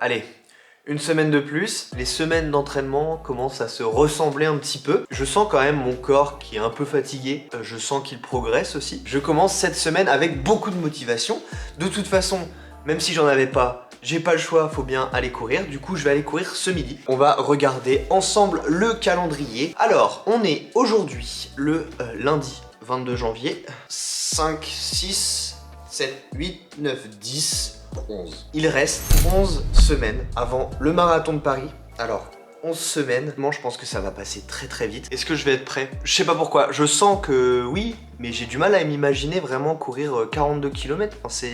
Allez, une semaine de plus, les semaines d'entraînement commencent à se ressembler un petit peu. Je sens quand même mon corps qui est un peu fatigué, je sens qu'il progresse aussi. Je commence cette semaine avec beaucoup de motivation. De toute façon, même si j'en avais pas, j'ai pas le choix, faut bien aller courir. Du coup, je vais aller courir ce midi. On va regarder ensemble le calendrier. Alors, on est aujourd'hui le lundi 22 janvier. 5, 6, 7, 8, 9, 10... 11. Il reste 11 semaines avant le marathon de Paris. Alors, 11 semaines, moi je pense que ça va passer très très vite. Est-ce que je vais être prêt? Je sais pas pourquoi, je sens que oui, mais j'ai du mal à m'imaginer vraiment courir 42 km. Enfin,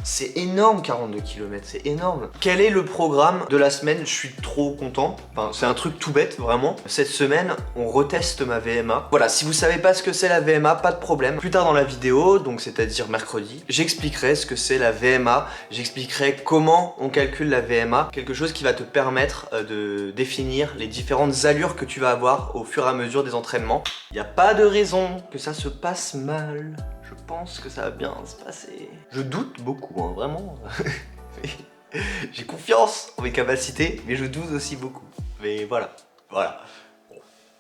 c'est énorme 42 km, c'est énorme. Quel est le programme de la semaine? Je suis trop content. Enfin, c'est un truc tout bête, vraiment. Cette semaine, on reteste ma VMA. Voilà, si vous savez pas ce que c'est la VMA, pas de problème. Plus tard dans la vidéo, donc c'est-à-dire mercredi, j'expliquerai ce que c'est la VMA. J'expliquerai comment on calcule la VMA. Quelque chose qui va te permettre de définir les différentes allures que tu vas avoir au fur et à mesure des entraînements. Il n'y a pas de raison que ça se passe mal. Je pense que ça va bien se passer. Je doute beaucoup, hein, vraiment. J'ai confiance en mes capacités, mais je doute aussi beaucoup. Mais voilà. Bon.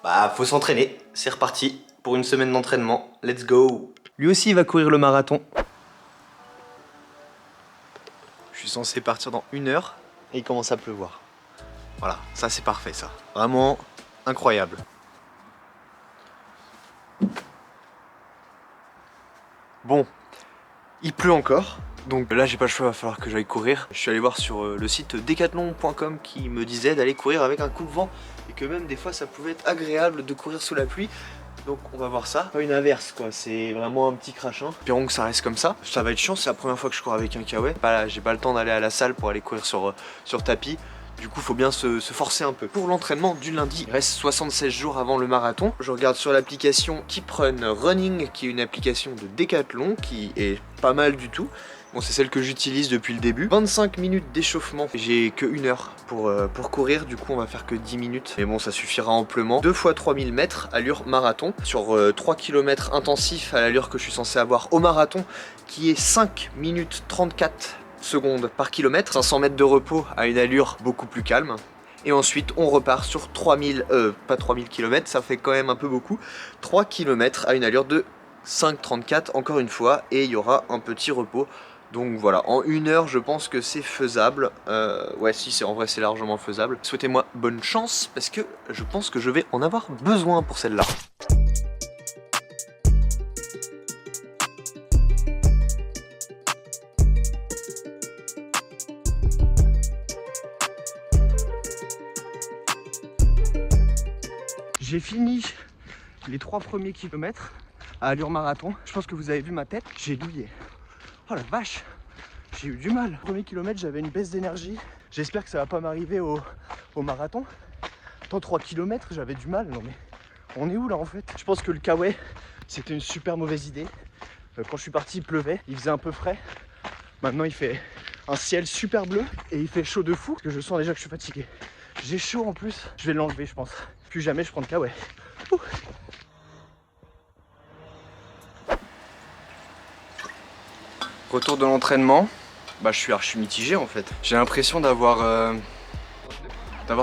Bah, faut s'entraîner. C'est reparti pour une semaine d'entraînement. Let's go. Lui aussi, il va courir le marathon. Je suis censé partir dans 1 heure et il commence à pleuvoir. Voilà, ça c'est parfait, ça. Vraiment incroyable. Bon, il pleut encore, donc là j'ai pas le choix, il va falloir que j'aille courir. Je suis allé voir sur le site decathlon.com qui me disait d'aller courir avec un coupe-vent et que même des fois ça pouvait être agréable de courir sous la pluie. Donc on va voir ça. Pas une averse quoi, c'est vraiment un petit crachin. Espérons que ça reste comme ça. Ça va être chiant, c'est la première fois que je cours avec un kawaii. J'ai pas le temps d'aller à la salle pour aller courir sur tapis. Du coup, faut bien se forcer un peu. Pour l'entraînement du lundi, il reste 76 jours avant le marathon. Je regarde sur l'application KeepRun Running, qui est une application de Decathlon, qui est pas mal du tout. Bon, c'est celle que j'utilise depuis le début. 25 minutes d'échauffement. J'ai que 1 heure pour courir, du coup on va faire que 10 minutes. Mais bon, ça suffira amplement. 2 fois 3000 mètres, allure marathon. Sur 3 km intensifs à l'allure que je suis censé avoir au marathon, qui est 5 minutes 34 secondes par kilomètre, 500 mètres de repos à une allure beaucoup plus calme. Et ensuite on repart sur 3000 km, ça fait quand même un peu beaucoup, 3 km à une allure de 5,34 encore une fois, et il y aura un petit repos. Donc voilà, en 1 heure je pense que c'est faisable. Ouais, si, en vrai c'est largement faisable. Souhaitez-moi bonne chance parce que je pense que je vais en avoir besoin pour celle-là. J'ai fini les 3 premiers kilomètres à allure marathon. Je pense que vous avez vu ma tête, j'ai douillé. Oh la vache, j'ai eu du mal. Le premier kilomètre, j'avais une baisse d'énergie. J'espère que ça va pas m'arriver au marathon. Dans 3 km, j'avais du mal. Non mais, on est où là en fait? Je pense que le kawaii, c'était une super mauvaise idée. Quand je suis parti, il pleuvait, il faisait un peu frais. Maintenant, il fait un ciel super bleu et il fait chaud de fou. Parce que je sens déjà que je suis fatigué. J'ai chaud en plus. Je vais l'enlever, je pense. Plus jamais je prends de kawaii. Retour de l'entraînement. Bah, je suis archi mitigé en fait. J'ai l'impression d'avoir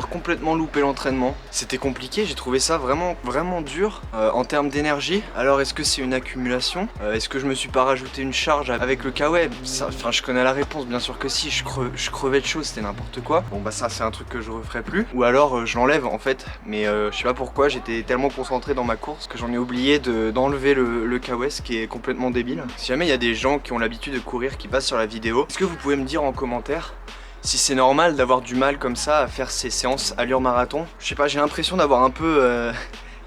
complètement loupé l'entraînement. C'était compliqué, j'ai trouvé ça vraiment dur en termes d'énergie. Alors est-ce que c'est une accumulation? Est-ce que je me suis pas rajouté une charge avec le kawaii? Enfin, je connais la réponse, bien sûr que si. Je crevais de chaud, c'était n'importe quoi. Bon bah ça c'est un truc que je referai plus. Ou alors je l'enlève en fait. Mais je sais pas pourquoi, j'étais tellement concentré dans ma course que j'en ai oublié d'enlever le kawaii, ce qui est complètement débile. Si jamais il y a des gens qui ont l'habitude de courir qui passent sur la vidéo, est-ce que vous pouvez me dire en commentaire si c'est normal d'avoir du mal comme ça à faire ces séances allure marathon? Je sais pas, j'ai l'impression d'avoir un peu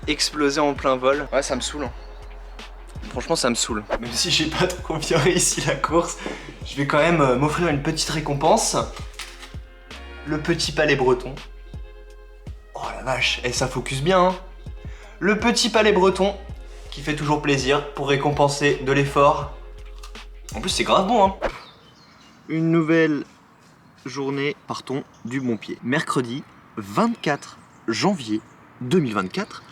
explosé en plein vol. Ouais, ça me saoule. Franchement, ça me saoule. Même si j'ai pas trop bien réussi la course, je vais quand même m'offrir une petite récompense. Le petit palais breton. Oh la vache, et ça focus bien, hein. Le petit palais breton qui fait toujours plaisir pour récompenser de l'effort. En plus, c'est grave bon, hein. Une nouvelle journée, partons du bon pied. Mercredi 24 janvier 2024,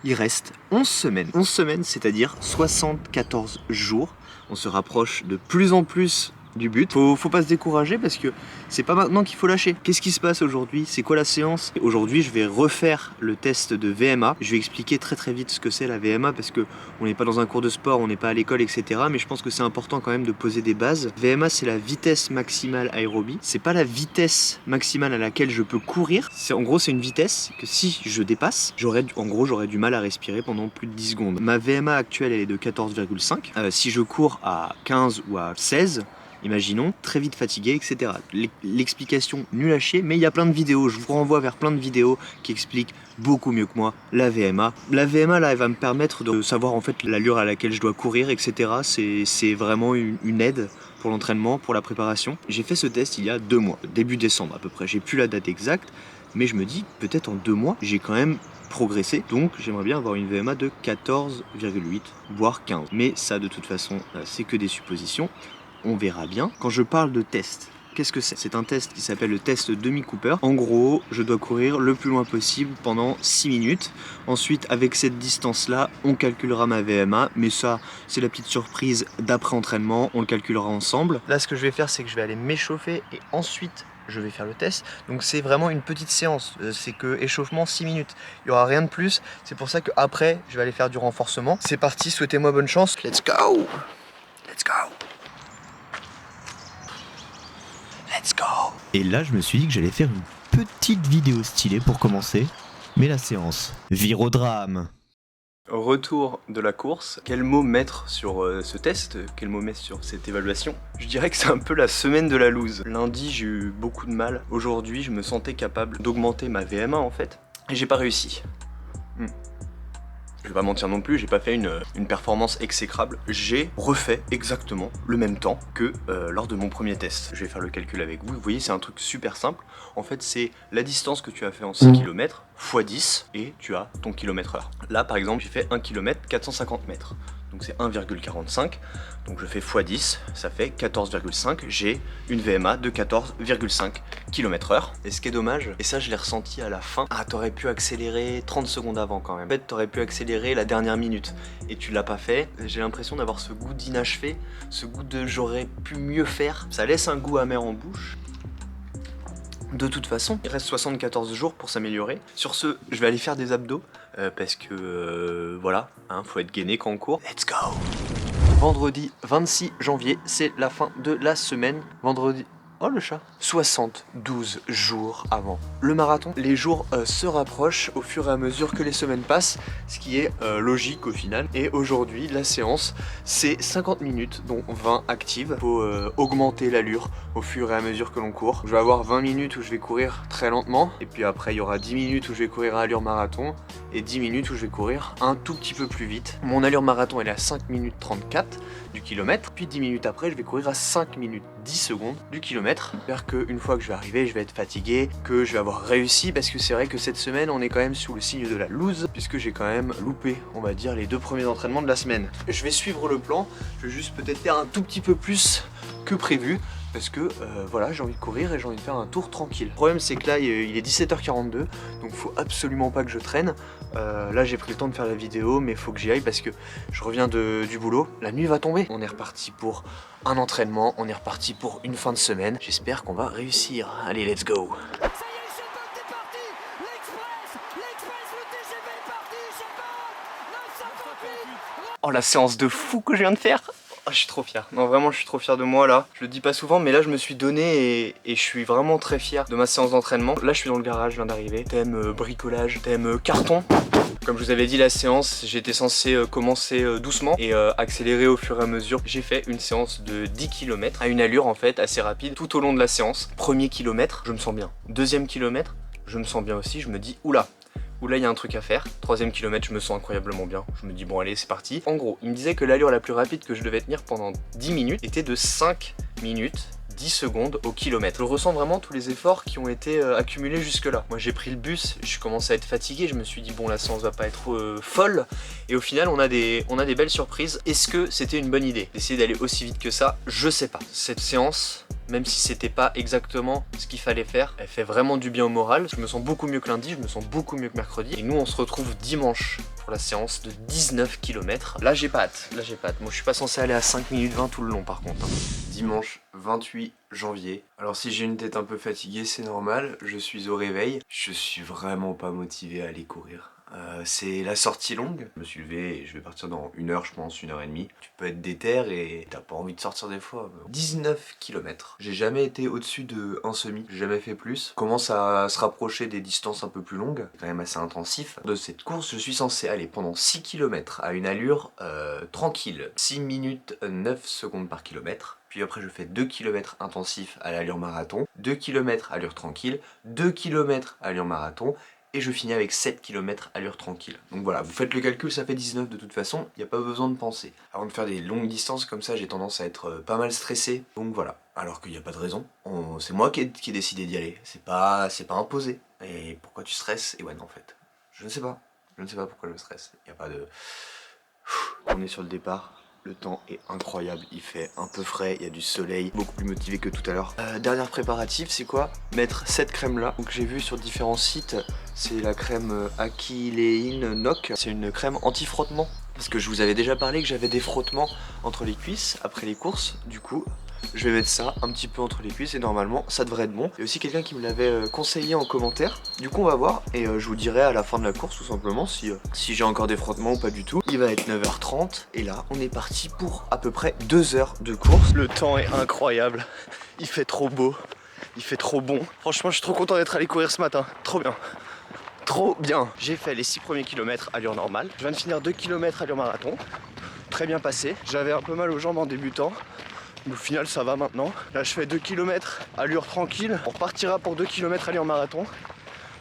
il reste 11 semaines. 11 semaines, c'est-à-dire 74 jours. On se rapproche de plus en plus du but. Faut pas se décourager parce que c'est pas maintenant qu'il faut lâcher. Qu'est-ce qui se passe aujourd'hui? C'est quoi la séance? Aujourd'hui, je vais refaire le test de VMA. Je vais expliquer très vite ce que c'est la VMA parce que on n'est pas dans un cours de sport, on n'est pas à l'école, etc. Mais je pense que c'est important quand même de poser des bases. VMA, c'est la vitesse maximale aérobie. C'est pas la vitesse maximale à laquelle je peux courir. En gros, c'est une vitesse que si je dépasse, j'aurais du mal à respirer pendant plus de 10 secondes. Ma VMA actuelle, elle est de 14,5. Si je cours à 15 ou à 16, imaginons, très vite fatigué, etc. L'explication nulle à chier, mais il y a plein de vidéos, je vous renvoie vers plein de vidéos qui expliquent beaucoup mieux que moi la VMA. La VMA, là, elle va me permettre de savoir en fait l'allure à laquelle je dois courir, etc. C'est vraiment une aide pour l'entraînement, pour la préparation. J'ai fait ce test il y a 2 mois, début décembre à peu près. J'ai plus la date exacte, mais je me dis, peut-être en 2 mois, j'ai quand même progressé, donc j'aimerais bien avoir une VMA de 14,8 voire 15. Mais ça, de toute façon, c'est que des suppositions. On verra bien. Quand je parle de test, qu'est-ce que c'est? C'est un test qui s'appelle le test demi-Cooper. En gros, je dois courir le plus loin possible pendant 6 minutes. Ensuite, avec cette distance-là, on calculera ma VMA. Mais ça, c'est la petite surprise d'après-entraînement. On le calculera ensemble. Là, ce que je vais faire, c'est que je vais aller m'échauffer et ensuite, je vais faire le test. Donc c'est vraiment une petite séance. C'est que échauffement 6 minutes. Il n'y aura rien de plus. C'est pour ça qu'après, je vais aller faire du renforcement. C'est parti, souhaitez-moi bonne chance. Let's go! Let's go! Let's go. Et là, je me suis dit que j'allais faire une petite vidéo stylée pour commencer. Mais la séance vire au drame. Retour de la course. Quel mot mettre sur ce test? Quel mot mettre sur cette évaluation? Je dirais que c'est un peu la semaine de la loose. Lundi, j'ai eu beaucoup de mal. Aujourd'hui, je me sentais capable d'augmenter ma VMA en fait. Et j'ai pas réussi. Je vais pas mentir non plus, j'ai pas fait une performance exécrable. J'ai refait exactement le même temps que lors de mon premier test. Je vais faire le calcul avec vous. Vous voyez, c'est un truc super simple. En fait, c'est la distance que tu as fait en 6 km x 10 et tu as ton kilomètre/heure. Là, par exemple, j'ai fait 1 km 450 mètres. Donc c'est 1,45. Donc je fais x 10, ça fait 14,5. J'ai une VMA de 14,5 km/h. Et ce qui est dommage, et ça je l'ai ressenti à la fin, t'aurais pu accélérer 30 secondes avant quand même. En fait, t'aurais pu accélérer la dernière minute. Et tu l'as pas fait. J'ai l'impression d'avoir ce goût d'inachevé, ce goût de j'aurais pu mieux faire. Ça laisse un goût amer en bouche. De toute façon, il reste 74 jours pour s'améliorer. Sur ce, je vais aller faire des abdos parce que voilà, faut être gainé quand on court. Let's go! Vendredi 26 janvier, c'est la fin de la semaine. Vendredi... Oh le chat! 72 jours avant le marathon. Les jours se rapprochent au fur et à mesure que les semaines passent, ce qui est logique au final. Et aujourd'hui, la séance, c'est 50 minutes, dont 20 actives. Il faut augmenter l'allure au fur et à mesure que l'on court. Je vais avoir 20 minutes où je vais courir très lentement. Et puis après, il y aura 10 minutes où je vais courir à allure marathon. Et 10 minutes où je vais courir un tout petit peu plus vite. Mon allure marathon, elle est à 5 minutes 34 du kilomètre. Puis 10 minutes après, je vais courir à 5 minutes 10 secondes du kilomètre. J'espère qu'une fois que je vais arriver, je vais être fatigué, que je vais avoir réussi, parce que c'est vrai que cette semaine, on est quand même sous le signe de la loose, puisque j'ai quand même loupé, on va dire, les 2 premiers entraînements de la semaine. Je vais suivre le plan, je vais juste peut-être faire un tout petit peu plus que prévu, parce que voilà, j'ai envie de courir et j'ai envie de faire un tour tranquille. Le problème, c'est que là, il est 17h42, donc faut absolument pas que je traîne. Là, j'ai pris le temps de faire la vidéo, mais faut que j'y aille parce que je reviens du boulot. La nuit va tomber. On est reparti pour un entraînement, on est reparti pour une fin de semaine. J'espère qu'on va réussir. Allez, let's go! Oh, la séance de fou que je viens de faire! Oh, je suis trop fier. Non, vraiment, je suis trop fier de moi là. Je le dis pas souvent, mais là, je me suis donné et je suis vraiment très fier de ma séance d'entraînement. Là, je suis dans le garage, je viens d'arriver. Thème bricolage, thème carton. Comme je vous avais dit, la séance, j'étais censé commencer doucement et accélérer au fur et à mesure. J'ai fait une séance de 10 km à une allure en fait assez rapide tout au long de la séance. Premier kilomètre, je me sens bien. Deuxième kilomètre, je me sens bien aussi. Je me dis, oula, il y a un truc à faire. Troisième kilomètre, je me sens incroyablement bien. Je me dis bon allez, c'est parti. En gros, il me disait que l'allure la plus rapide que je devais tenir pendant 10 minutes était de 5 minutes 10 secondes au kilomètre. Je ressens vraiment tous les efforts qui ont été accumulés jusque là. Moi j'ai pris le bus, je commençais à être fatigué, je me suis dit bon la séance va pas être folle. Et au final on a des belles surprises. Est-ce que c'était une bonne idée d'essayer d'aller aussi vite que ça? Je sais pas. Cette séance même si c'était pas exactement ce qu'il fallait faire. Elle fait vraiment du bien au moral. Je me sens beaucoup mieux que lundi, je me sens beaucoup mieux que mercredi. Et nous on se retrouve dimanche pour la séance de 19 km. Là j'ai pas hâte, Moi je suis pas censé aller à 5 minutes 20 tout le long par contre. Dimanche 28 janvier. Alors si j'ai une tête un peu fatiguée, c'est normal, je suis au réveil. Je suis vraiment pas motivé à aller courir. C'est la sortie longue. Je me suis levé et je vais partir dans 1 heure, je pense, 1h30. Tu peux être déter et t'as pas envie de sortir des fois. 19 km. J'ai jamais été au-dessus de 1 semi, j'ai jamais fait plus. Commence à se rapprocher des distances un peu plus longues, quand même assez intensif. De cette course, je suis censé aller pendant 6 km à une allure tranquille. 6 minutes 9 secondes par kilomètre. Puis après je fais 2 km intensifs à l'allure marathon, 2 km allure tranquille, 2 km allure marathon, et je finis avec 7 km allure tranquille. Donc voilà, vous faites le calcul, ça fait 19 de toute façon, il n'y a pas besoin de penser. Avant de faire des longues distances comme ça, j'ai tendance à être pas mal stressé, donc voilà. Alors qu'il n'y a pas de raison, c'est moi qui ai décidé d'y aller, c'est pas imposé. Et pourquoi tu stresses? Et ouais non en fait, je ne sais pas pourquoi je stresse, il n'y a pas de... On est sur le départ. Le temps est incroyable, il fait un peu frais, il y a du soleil, beaucoup plus motivé que tout à l'heure. Dernier préparatif, c'est quoi? Mettre cette crème là. Donc j'ai vu sur différents sites, c'est la crème Akilein Nok. C'est une crème anti-frottement. Parce que je vous avais déjà parlé que j'avais des frottements entre les cuisses après les courses. Du coup, je vais mettre ça un petit peu entre les cuisses et normalement ça devrait être bon. Il y a aussi quelqu'un qui me l'avait conseillé en commentaire. Du coup on va voir et je vous dirai à la fin de la course tout simplement si j'ai encore des frottements ou pas du tout. Il va être 9h30 et là on est parti pour à peu près 2 heures de course. Le temps est incroyable, il fait trop beau, il fait trop bon. Franchement je suis trop content d'être allé courir ce matin, trop bien. Trop bien. J'ai fait les 6 premiers kilomètres à allure normale. Je viens de finir 2 km à allure marathon. Très bien passé. J'avais un peu mal aux jambes en débutant. Mais au final ça va maintenant. Là je fais 2 km allure tranquille. On repartira pour 2 km allure marathon.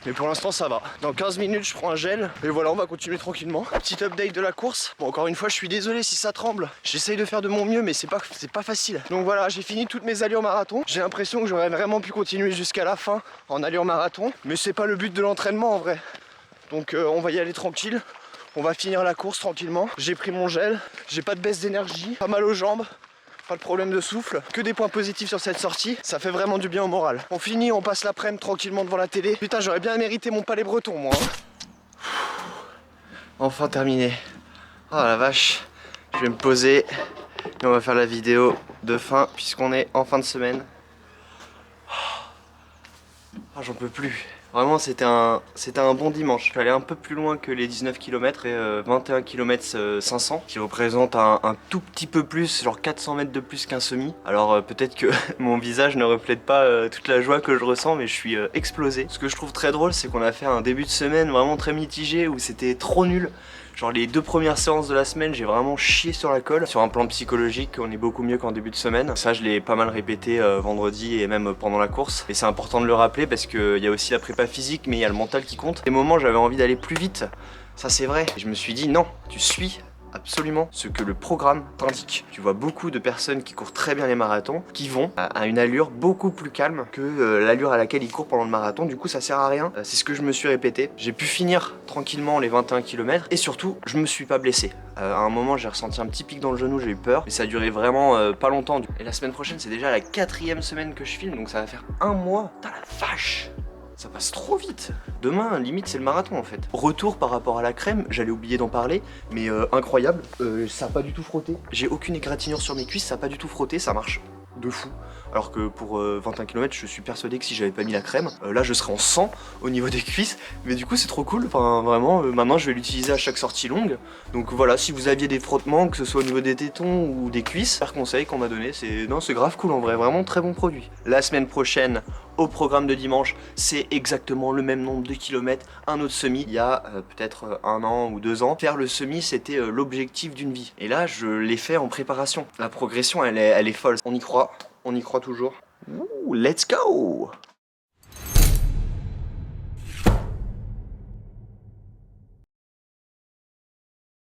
Mais pour l'instant ça va. Dans 15 minutes je prends un gel. Et voilà, on va continuer tranquillement. Petit update de la course. Bon, encore une fois je suis désolé si ça tremble. J'essaye de faire de mon mieux mais c'est pas facile. Donc voilà, j'ai fini toutes mes allures marathon. J'ai l'impression que j'aurais vraiment pu continuer jusqu'à la fin en allure marathon. Mais c'est pas le but de l'entraînement en vrai. Donc on va y aller tranquille. On va finir la course tranquillement. J'ai pris mon gel. J'ai pas de baisse d'énergie. Pas mal aux jambes. Pas de problème de souffle, que des points positifs sur cette sortie, ça fait vraiment du bien au moral. On finit, on passe l'après-midi tranquillement devant la télé. Putain, j'aurais bien mérité mon palais breton moi. Enfin terminé. Oh la vache, je vais me poser et on va faire la vidéo de fin puisqu'on est en fin de semaine. Oh, j'en peux plus. Vraiment c'était un bon dimanche. Je suis allé un peu plus loin que les 19 km et 21 km 500 qui représente un tout petit peu plus, genre 400 mètres de plus qu'un semi. Alors peut-être que mon visage ne reflète pas toute la joie que je ressens mais je suis explosé. Ce que je trouve très drôle c'est qu'on a fait un début de semaine vraiment très mitigé où c'était trop nul. Genre les 2 premières séances de la semaine, j'ai vraiment chié sur la colle. Sur un plan psychologique, on est beaucoup mieux qu'en début de semaine. Ça, je l'ai pas mal répété vendredi et même pendant la course. Et c'est important de le rappeler parce qu'il y a aussi la prépa physique, mais il y a le mental qui compte. Des moments, j'avais envie d'aller plus vite. Ça, c'est vrai. Et je me suis dit, non, tu suis absolument ce que le programme t'indique. Tu vois beaucoup de personnes qui courent très bien les marathons, qui vont à une allure beaucoup plus calme que l'allure à laquelle ils courent pendant le marathon. Du coup ça sert à rien, c'est ce que je me suis répété. J'ai pu finir tranquillement les 21 km et surtout je me suis pas blessé. À un moment j'ai ressenti un petit pic dans le genou, j'ai eu peur, mais ça a duré vraiment pas longtemps. Et la semaine prochaine c'est déjà la 4e semaine que je filme, donc ça va faire 1 mois. Putain la vache! Ça passe trop vite. Demain, limite, c'est le marathon en fait. Retour par rapport à la crème, j'allais oublier d'en parler, mais incroyable, ça a pas du tout frotté. J'ai aucune égratignure sur mes cuisses, ça a pas du tout frotté, ça marche de fou. Alors que pour 21 km, je suis persuadé que si j'avais pas mis la crème, là je serais en sang au niveau des cuisses. Mais du coup c'est trop cool, enfin vraiment, maintenant je vais l'utiliser à chaque sortie longue. Donc voilà, si vous aviez des frottements, que ce soit au niveau des tétons ou des cuisses, super conseil qu'on m'a donné, c'est grave cool en vrai, vraiment très bon produit. La semaine prochaine, au programme de dimanche, c'est exactement le même nombre de kilomètres, un autre semi. Il y a peut-être 1 an ou 2 ans, faire le semi c'était l'objectif d'une vie. Et là je l'ai fait en préparation. La progression elle est folle, on y croit toujours. Ouh, let's go!